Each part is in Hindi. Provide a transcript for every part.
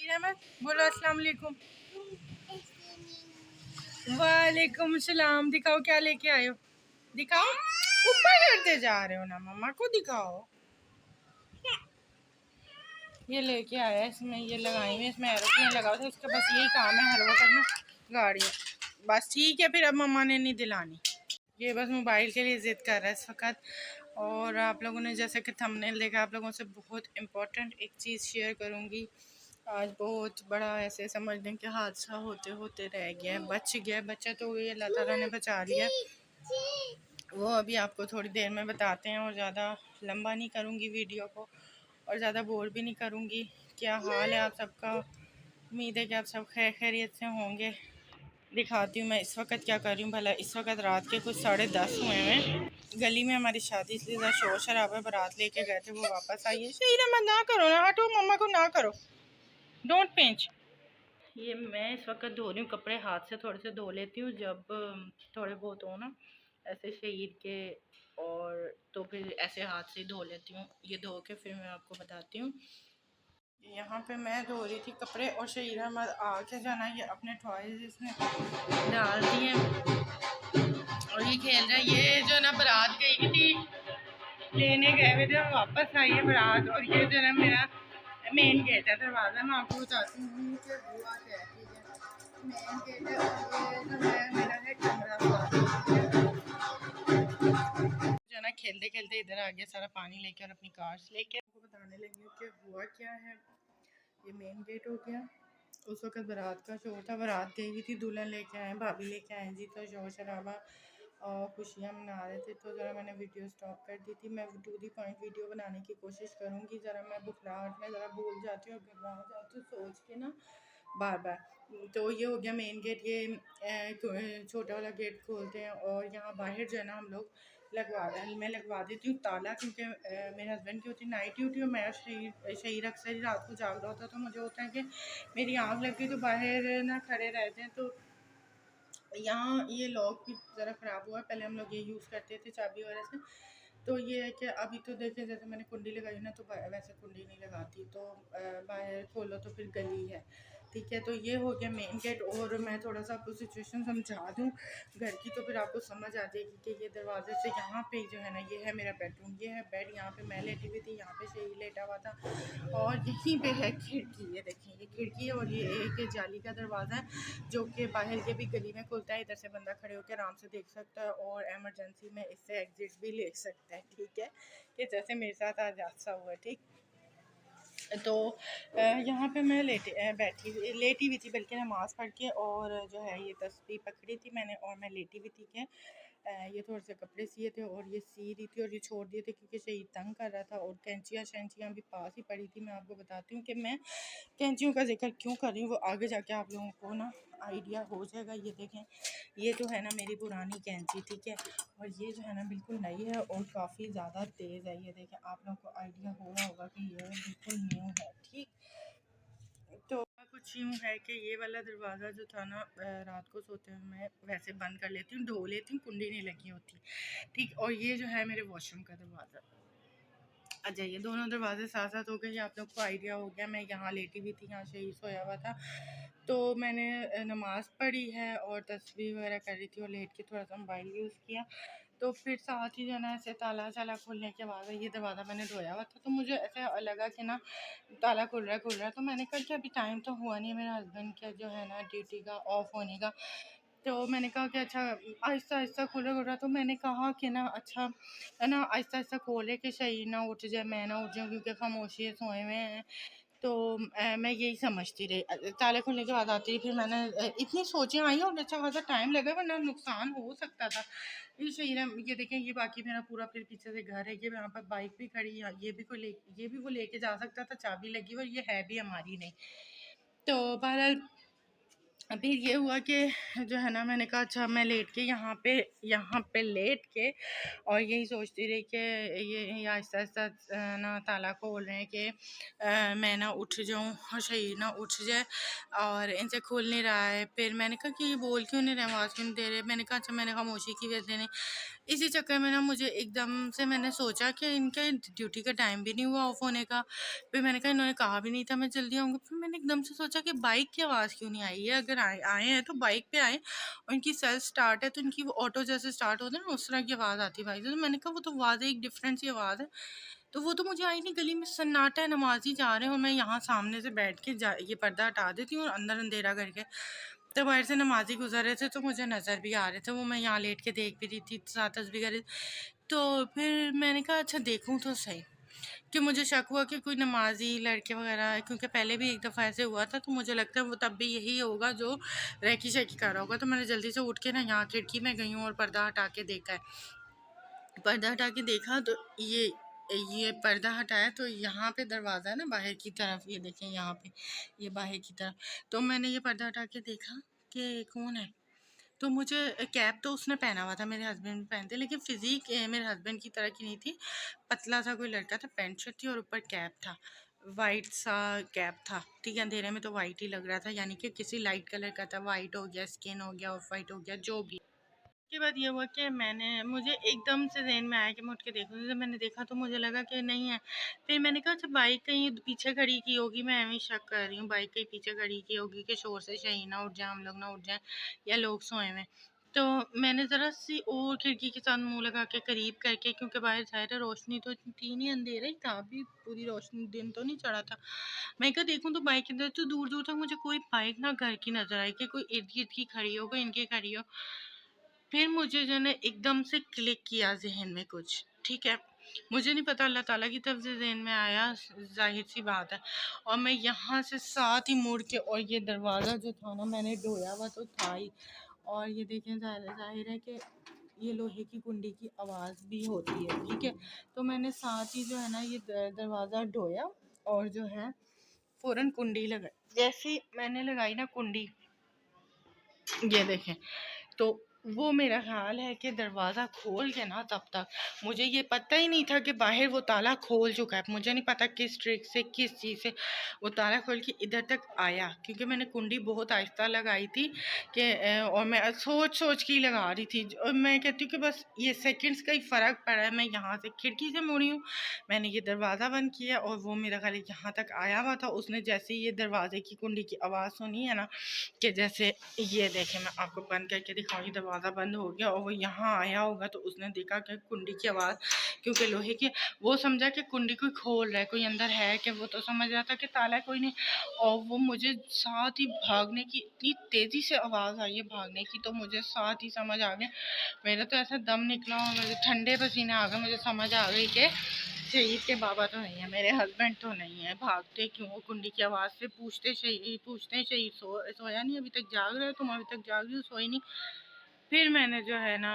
रहमत बोलो अस्सलाम वालेकुम। वालेकुम सलाम। दिखाओ क्या लेके आए हो, दिखाओ। ऊपर करते जा रहे हो ना, मम्मा को दिखाओ। ये लेके आया है, इसमें ये लगाई हुई, इसमें एरोप्लेन लगा हुआ था, इसका बस यही काम है हर वक्त ना गाड़ियाँ। बस ठीक है, फिर अब मम्मा ने नहीं दिलानी। ये बस मोबाइल के लिए ज़िद कर रहा है इस वक्त। और आप लोगों ने जैसे कि थंबनेल देखा, आप लोगों से बहुत इम्पोर्टेंट एक चीज़ शेयर करूँगी। आज बहुत बड़ा ऐसे समझ लें कि हादसा होते होते रह गया है, बच गया, बच्चा तो ये अल्लाह ताला ने बचा लिया। वो अभी आपको थोड़ी देर में बताते हैं, और ज़्यादा लंबा नहीं करूँगी वीडियो को, और ज़्यादा बोर भी नहीं करूँगी। क्या हाल है आप सबका? उम्मीद है कि आप सब खैर खैरियत से होंगे। दिखाती हूँ मैं इस वक्त क्या कर रही हूँ भला। इस वक्त रात के कुछ 10:30 हुए हैं। गली में हमारी शादी, इसलिए ज़रा शोर शराबा, बारात लेके गए थे, वो वापस आई है। शहीरा मत ना करो ना, हटो, मम्मा को ना करो, डोंट पिंच। ये मैं इस वक्त धो रही हूँ कपड़े, हाथ से थोड़े से धो लेती हूँ जब थोड़े बहुत हो ना ऐसे शहीद के, और तो फिर ऐसे हाथ से धो लेती हूँ। ये धो के फिर मैं आपको बताती हूँ। यहाँ पे मैं धो रही थी कपड़े, और शहीरा मत आके जाना, ये अपने टॉयज इसने डाल दिए और ये खेल रहा है। ये जो ना बारात गई थी, लेने गए हुए थे, वापस आई है बारात। और ये जो है मेरा मेन गेट है, दरवाज़ा। मैं आपको बताती हूँ कि हुआ क्या है। ठीक है, मेन गेट है, और ये जो है मेरा है कमरा। जो है ना खेलते खेलते इधर आ गया, सारा पानी लेके और अपनी कार से लेके। आपको बताने लगी हूँ कि हुआ क्या है। ये मेन गेट हो गया। उस वक्त बारात का शोर था, बारात गई हुई थी, दुल्हन लेके आए, भाभी लेके आए जी, तो शोर शराबा और खुशियाँ मना रहे थे। तो ज़रा मैंने वीडियो स्टॉप कर दी थी। मैं टू दी पॉइंट वीडियो बनाने की कोशिश करूँगी। ज़रा मैं बुखलाहट में ज़रा भूल जाती हूँ, घबरा जाती हूँ सोच के ना बार बार। तो ये हो गया मेन गेट। ये छोटा वाला गेट खोलते हैं, और यहाँ बाहर जो है ना हम लोग मैं लगवा देती हूँ ताला, क्योंकि मेरे हस्बैंड की होती है नाइट ड्यूटी, और मेरा शरीर अक्सर ही रात को जाग रहा होता है। तो मुझे होता है कि मेरी आँख लग गई तो बाहर ना खड़े रहते हैं। तो यहाँ ये लॉक भी ज़रा ख़राब हुआ है, पहले हम लोग ये यूज़ करते थे चाबी वगैरह से। तो ये है कि अभी तो देखें, जैसे मैंने कुंडी लगाई ना, तो वैसे कुंडी नहीं लगाती, तो बाहर खोलो तो फिर गली है। ठीक है, तो ये हो गया मेन गेट। और मैं थोड़ा सा आपको सिचुएशन समझा दूँ घर की, तो फिर आपको समझ आ जाएगी कि ये दरवाजे से यहाँ पे जो है ना, ये है मेरा बेडरूम, ये है बेड, यहाँ पे मैं लेटी हुई थी, यहाँ पे शहीद लेटा हुआ था, और यहीं पे है खिड़की। ये देखें, ये खिड़की है, और ये एक जाली का दरवाज़ा है जो कि बाहर ये भी गली में खुलता है। इधर से बंदा खड़े होकर आराम से देख सकता है, और एमरजेंसी में इससे एग्जिट भी ले सकता है। ठीक है, कि जैसे मेरे साथ आज हादसा हुआ। ठीक, तो यहाँ पे मैं लेटी हुई थी, बल्कि नमाज़ पढ़ के, और जो है ये तस्बीह पकड़ी थी मैंने, और मैं लेटी हुई थी कि ये थोड़े से कपड़े सिए थे, और ये सी रही थी, और ये छोड़ दिए थे क्योंकि शहीद तंग कर रहा था। और कैंचियाँ शैंचियाँ भी पास ही पड़ी थी। मैं आपको बताती हूँ कि मैं कैंचियों का जिक्र क्यों कर रही हूँ, वो आगे जाके आप लोगों को ना आइडिया हो जाएगा। ये देखें, ये तो है ना मेरी पुरानी कैंची। ठीक है, और ये जो है ना बिल्कुल नई है, और काफ़ी ज़्यादा तेज़ है। ये देखें, आप लोगों को आइडिया हो रहा होगा कि ये बिल्कुल न्यू है। ठीक, तो कुछ यूँ है कि ये वाला दरवाज़ा जो था ना, रात को सोते हुए मैं वैसे बंद कर लेती हूँ, ढो लेती हूँ, कुंडी नहीं लगी होती। ठीक, और ये जो है मेरे वॉशरूम का दरवाज़ा। अच्छा, ये दोनों दरवाजे साथ साथ हो गए। आप लोग को आइडिया हो गया, मैं यहाँ लेटी हुई थी, यहाँ शहीद सोया हुआ था। तो मैंने नमाज़ पढ़ी है और तस्बीह वगैरह कर रही थी, और लेट के थोड़ा सा मोबाइल यूज़ किया। तो फिर साथ ही जो है ना ऐसे ताला शाला खुलने के बाद ये दरवाज़ा मैंने धोया हुआ था, तो मुझे ऐसे लगा कि ना ताला खुल रहा है। तो मैंने कहा कि अभी टाइम तो हुआ नहीं है मेरे हस्बैंड के जो है ना ड्यूटी का ऑफ होने का। तो मैंने कहा कि अच्छा आहिस्ता आहिस्ता खुल रहा। तो मैंने कहा कि ना अच्छा है ना, आहिस्ता आहिस्ता खोले कि शहीद ना उठ जाए, मैं ना उठ जाऊँ, क्योंकि खामोशी से सोए हुए हैं। तो मैं यही समझती रही। ताले खुलने के बाद आती रही, फिर मैंने इतनी सोचें आई, और अच्छा खासा टाइम लगा, वरना नुकसान हो सकता था। ये शहीद है, ये देखें, ये बाकी मेरा पूरा फिर पीछे से घर है, ये यहाँ पर बाइक भी खड़ी है, ये भी वो लेके जा सकता था, चाबी लगी, और ये है भी हमारी नहीं। तो बहरहाल अभी ये हुआ कि जो है ना, मैंने कहा अच्छा मैं लेट के यहाँ पे लेट के और यही सोचती रही कि ये आहिस्ता आहिस्ता ना ताला खोल रहे हैं कि मैं ना उठ जाऊँ और शहीद ना उठ जाए और इनसे खुल नहीं रहा है। फिर मैंने कहा कि ये बोल क्यों नहीं रहे, आवाज़ क्यों नहीं दे रहे। मैंने कहा अच्छा, मैंने खामोशी की वजह नहीं। इसी चक्कर में ना मुझे एकदम से मैंने सोचा कि इनके ड्यूटी का टाइम भी नहीं हुआ ऑफ होने का। फिर मैंने कहा इन्होंने कहा भी नहीं था मैं जल्दी आऊँगी। फिर मैंने एकदम से सोचा कि बाइक की आवाज़ क्यों नहीं आई है। अगर आए आए हैं तो बाइक पे आए और इनकी सेल्फ स्टार्ट है तो इनकी वो ऑटो जैसे स्टार्ट होता है ना, उस तरह की आवाज़ आती है बाइक से। तो मैंने कहा वो तो आवाज़ है, एक डिफरेंट सी आवाज़ है। तो वो तो मुझे आई नहीं। गली में सन्नाटा है, नमाजी जा रहे हैं और मैं यहाँ सामने से बैठ के ये पर्दा हटा देती हूँ और अंदर अंधेरा करके। तो बाहर से नमाजी गुजर रहे थे तो मुझे नज़र भी आ रहे थे, वो मैं यहाँ लेट के देख भी रही थी, साथ तस्वीर कर रही थी। तो फिर मैंने कहा अच्छा देखूँ तो सही। कि मुझे शक हुआ कि कोई नमाजी लड़के वगैरह, क्योंकि पहले भी एक दफ़ा ऐसे हुआ था, तो मुझे लगता है वो तब भी यही होगा जो रेकी शेकी कर रहा होगा। तो मैंने जल्दी से उठ के ना यहाँ खिड़की में गई हूँ और पर्दा हटा के देखा है। पर्दा हटा के देखा तो ये पर्दा हटाया तो यहाँ पे दरवाज़ा है ना बाहर की तरफ, ये देखें यहाँ पे, ये बाहर की तरफ। तो मैंने ये पर्दा हटा के देखा कि कौन है। तो मुझे कैप तो उसने पहना हुआ था, मेरे हस्बैंड भी पहनते, लेकिन फिजिक मेरे हस्बैंड की तरह की नहीं थी। पतला सा कोई लड़का था, पैंट शर्ट थी और ऊपर कैप था, वाइट सा कैप था। ठीक है, अंधेरे में तो वाइट ही लग रहा था, यानी कि किसी लाइट कलर का था। वाइट हो गया, स्किन हो गया, ऑफ वाइट हो गया, जो भी। उसके बाद ये हुआ कि मुझे एकदम से ज़हन में आया कि मैं उठ के देखूँ। जब मैंने देखा तो मुझे लगा कि नहीं है। फिर मैंने कहा अच्छा बाइक कहीं पीछे खड़ी की होगी, मैं ऐਵੇਂ ही शक कर रही हूँ, बाइक कहीं पीछे खड़ी की होगी कि शोर से शही ना उठ जाए, हम लोग ना उठ जाएँ या लोग सोए हुए हैं। तो मैंने ज़रा सी और खिड़की के साथ मुँह लगा के करीब करके, क्योंकि बाहर ज़ाहिर है रोशनी तो थी नहीं, अंधेरा ही था, अभी पूरी रोशनी, दिन तो नहीं चढ़ा था। मैं कहा देखूँ तो बाइक इधर, तो दूर-दूर तक मुझे कोई बाइक ना घर की नज़र आई कि कोई इर्द-गिर्द की खड़ी हो, कोई इनके खड़ी हो। फिर मुझे जो है ना एकदम से क्लिक किया ज़हन में कुछ, ठीक है। मुझे नहीं पता, अल्लाह ताला की तरफ से ज़हन में आया, ज़ाहिर सी बात है। और मैं यहाँ से साथ ही मुड़ के, और ये दरवाज़ा जो था ना मैंने ढोया हुआ तो था ही। और ये देखें, ज़ाहिर है कि ये लोहे की कुंडी की आवाज़ भी होती है, ठीक है। तो मैंने साथ ही जो है ना ये दरवाज़ा ढोया और जो है फ़ौरन कुंडी लगाई। जैसे ही मैंने लगाई ना कुंडी, ये देखें, तो वो मेरा ख़्याल है कि दरवाज़ा खोल के ना, तब तक मुझे ये पता ही नहीं था कि बाहर वो ताला खोल चुका है। मुझे नहीं पता किस ट्रिक से, किस चीज़ से वो ताला खोल के इधर तक आया, क्योंकि मैंने कुंडी बहुत आहिस्ता लगाई थी कि और मैं सोच के ही लगा रही थी। और मैं कहती हूँ कि बस ये सेकंड्स का ही फ़र्क पड़ा है। मैं यहाँ से खिड़की से मुड़ी हूँ, मैंने ये दरवाज़ा बंद किया और वो मेरा ख़्याल यहाँ तक आया हुआ था। उसने जैसे ही ये दरवाज़े की कुंडी की आवाज़ सुनी है ना, कि जैसे ये देखें, मैं आपको बंद करके दिखाऊँ, दरवाज़ा बंद हो गया और वो यहाँ आया होगा। तो उसने देखा कि कुंडी की आवाज़, क्योंकि लोहे की, वो समझा कि कुंडी कोई खोल रहा है, कोई अंदर है कि, वो तो समझ रहा था कि ताला है, कोई नहीं। और वो मुझे साथ ही भागने की, इतनी तेज़ी से आवाज़ आई है भागने की, तो मुझे साथ ही समझ आ गया। मेरा तो ऐसा दम निकला और मुझे ठंडे पसीने आ गए। मुझे समझ आ गई कि शहीद के बाबा तो नहीं है, मेरे हस्बैंड तो नहीं है। भागते क्यों वो कुंडी की आवाज़ से, पूछते हैं शहीद सोया नहीं, अभी तक जाग रहे हो तुम, अभी तक जाग रही हो, सोई नहीं। फिर मैंने जो है ना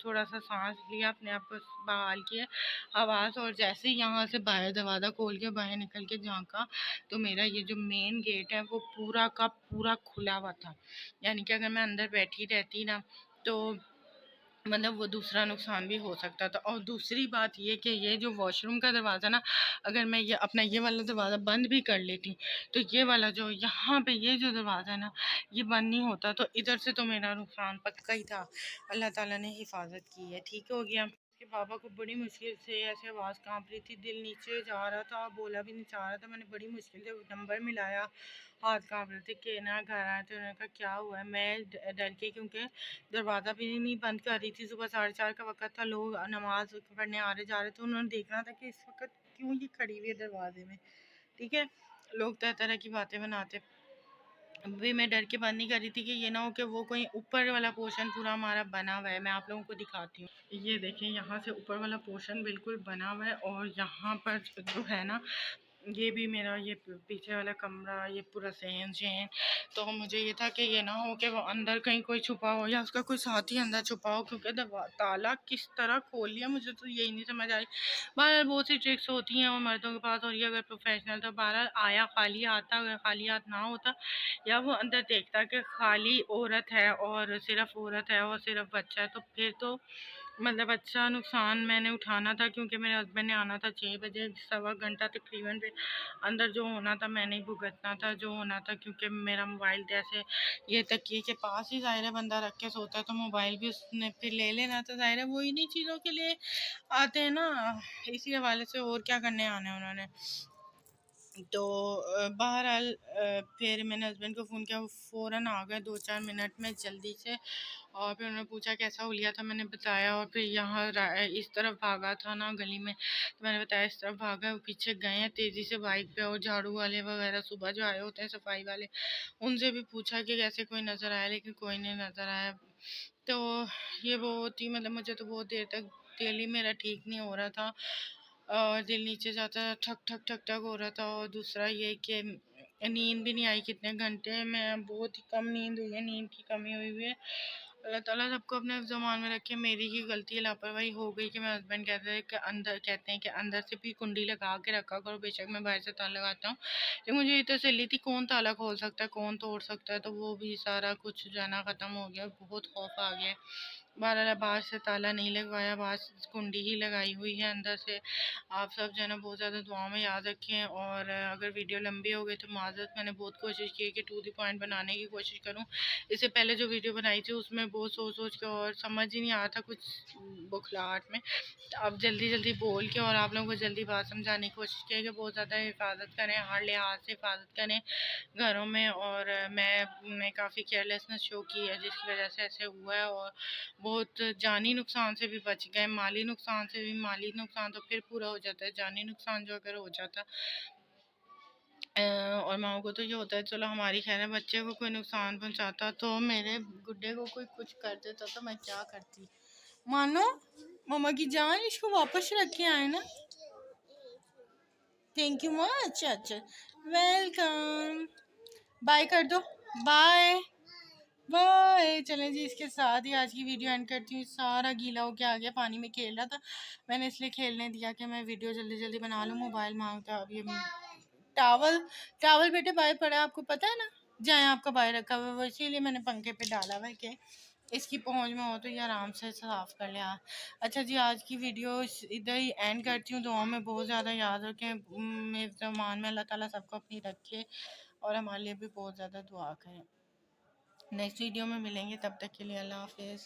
थोड़ा सा सांस लिया, अपने आप को बहाल किया आवाज़, और जैसे ही यहाँ से बाहर दरवाज़ा खोल के बाहर निकल के झांका, तो मेरा ये जो मेन गेट है वो पूरा का पूरा खुला हुआ था। यानी कि अगर मैं अंदर बैठी रहती ना, तो मतलब वो दूसरा नुकसान भी हो सकता था। और दूसरी बात ये कि ये जो वॉशरूम का दरवाज़ा ना, अगर मैं ये अपना ये वाला दरवाज़ा बंद भी कर लेती, तो ये वाला जो यहाँ पे ये जो दरवाज़ा है ना, ये बंद नहीं होता, तो इधर से तो मेरा नुकसान पक्का ही था। अल्लाह ताला ने हिफाजत की है, ठीक हो गया। उसके बाबा को बड़ी मुश्किल से ऐसे आवाज़ काँप रही थी, दिल नीचे जा रहा था, बोला भी नहीं चाह रहा था। मैंने बड़ी मुश्किल से नंबर मिलाया, हाथ काँप रहे थे कि ना घर आए। तो उन्होंने कहा क्या हुआ है। मैं डर के, क्योंकि दरवाज़ा भी नहीं बंद कर रही थी, सुबह 4:30 का वक़्त था, लोग नमाज़ पढ़ने आ रहे जा रहे थे। उन्होंने देखना था कि इस वक़्त क्यों ये खड़ी हुई है दरवाज़े में, ठीक है। लोग तरह तरह की बातें बनाते। अभी मैं डर के बंद नहीं कर रही थी कि ये ना हो कि वो कोई ऊपर वाला पोर्शन पूरा हमारा बना हुआ है। मैं आप लोगों को दिखाती हूँ, ये देखें, यहाँ से ऊपर वाला पोर्शन बिल्कुल बना हुआ है और यहाँ पर जो है ना ये भी मेरा ये पीछे वाला कमरा ये पूरा सेम सेम। तो मुझे ये था कि ये ना हो कि वो अंदर कहीं कोई छुपा हो या उसका कोई साथी अंदर छुपा हो, क्योंकि ताला किस तरह खोल लिया मुझे तो यही नहीं समझ आई। बहरहाल बहुत सी ट्रिक्स होती हैं वो मर्दों के पास, और ये अगर प्रोफेशनल तो बहरहाल आया खाली आता, अगर खाली हाथ ना होता या वो अंदर देखता कि खाली औरत है और सिर्फ औरत है और सिर्फ बच्चा है, तो फिर तो मतलब अच्छा नुकसान मैंने उठाना था, क्योंकि मेरे हस्बैंड ने आना था 6 बजे, 1.25 घंटा तकरीबन फिर अंदर जो होना था मैंने ही भुगतना था जो होना था, क्योंकि मेरा मोबाइल जैसे ये तकिए के पास ही ज़ाहिर है बंदा रख के सोता है, तो मोबाइल भी उसने फिर ले लेना था, ज़ाहिर है वो इन्हीं चीज़ों के लिए आते हैं ना, इसी हवाले से और क्या करने आने उन्होंने। तो बहरहाल फिर मैंने हस्बैंड को फ़ोन किया, वो फ़ौरन आ गए 2-4 मिनट में जल्दी से, और फिर उन्होंने पूछा कैसा हुलिया था, मैंने बताया, और फिर यहाँ इस तरफ भागा था ना गली में, तो मैंने बताया इस तरफ भागा है, वो पीछे गए हैं तेज़ी से बाइक पे, और झाड़ू वाले वगैरह सुबह जो आए होते हैं सफाई वाले उनसे भी पूछा कि कैसे कोई नज़र आया, लेकिन कोई नहीं नज़र आया। तो ये बहुत ही मतलब मुझे तो बहुत देर तक दिल ही मेरा ठीक नहीं हो रहा था, और दिल नीचे जाता ठक ठक ठक ठक हो रहा था, और दूसरा ये कि नींद भी नहीं आई कितने घंटे में, बहुत ही कम नींद हुई है, नींद की कमी हुई है। अल्लाह ताला सबको अपने ज़मान में रखे। मेरी ही गलती है, लापरवाही हो गई कि मेरे हस्बैंड कहते हैं कि अंदर से भी कुंडी लगा के रखा करो, बेशक मैं बाहर से ताला लगाता हूँ, लेकिन मुझे ये तसल्ली थी कौन ताला खोल सकता है कौन तोड़ सकता है, तो वो भी सारा कुछ जाना ख़त्म हो गया, बहुत खौफ आ गया। बहरहाल बाहर से ताला नहीं लगवाया, बाहर से कुंडी ही लगाई हुई है अंदर से। आप सब जो है ना बहुत ज़्यादा दुआ में याद रखें, और अगर वीडियो लंबी हो गई तो माज़रत, मैंने बहुत कोशिश की है कि टू द पॉइंट बनाने की कोशिश करूं। इससे पहले जो वीडियो बनाई थी उसमें बहुत सोच सोच के और समझ ही नहीं आ रहा था कुछ बुखलाहट में, तो अब जल्दी जल्दी बोल के और आप लोगों को जल्दी बात समझाने की कोशिश की है कि बहुत ज़्यादा हिफाजत करें, हर लिहाज से हिफाजत करें घरों में। और मैं काफ़ी केयरलेसनेस शो की है जिसकी वजह से ऐसे हुआ है, और बहुत जानी नुकसान से भी बच गए, माली नुकसान से भी, माली नुकसान तो फिर पूरा हो जाता है, जानी नुकसान जो अगर हो जाता और माओ को तो ये होता है चलो हमारी खैर है, बच्चे को कोई नुकसान पहुंचाता तो मेरे गुड्डे को कोई कुछ कर देता तो मैं क्या करती। मानो मम्मा की जान इसको वापस रख के आए ना। Thank you much. अच्छा वेलकम। बाय कर दो। Bye bye. चलें जी, इसके साथ ही आज की वीडियो एंड करती हूँ। सारा गीला होके आ गया, पानी में खेल रहा था, मैंने इसलिए खेलने दिया कि मैं वीडियो जल्दी जल्दी बना लूँ। मोबाइल मांगता अब ये टावल टावल बेटे बाहर पड़ा है, आपको पता है ना, जहाँ आपका बाहर रखा हुआ है वो, इसीलिए मैंने पंखे पे डाला हुआ है कि इसकी पहुंच में हो तो ये आराम से साफ कर लिया। अच्छा जी, आज की वीडियो इधर ही एंड करती हूँ। दुआ में बहुत ज़्यादा याद रखें, मेरे ज़मान में अल्लाह ताला सबको अपनी रखे, और हमारे लिए भी बहुत ज़्यादा दुआ करें। नेक्स्ट वीडियो में मिलेंगे, तब तक के लिए अल्लाह हाफिज़।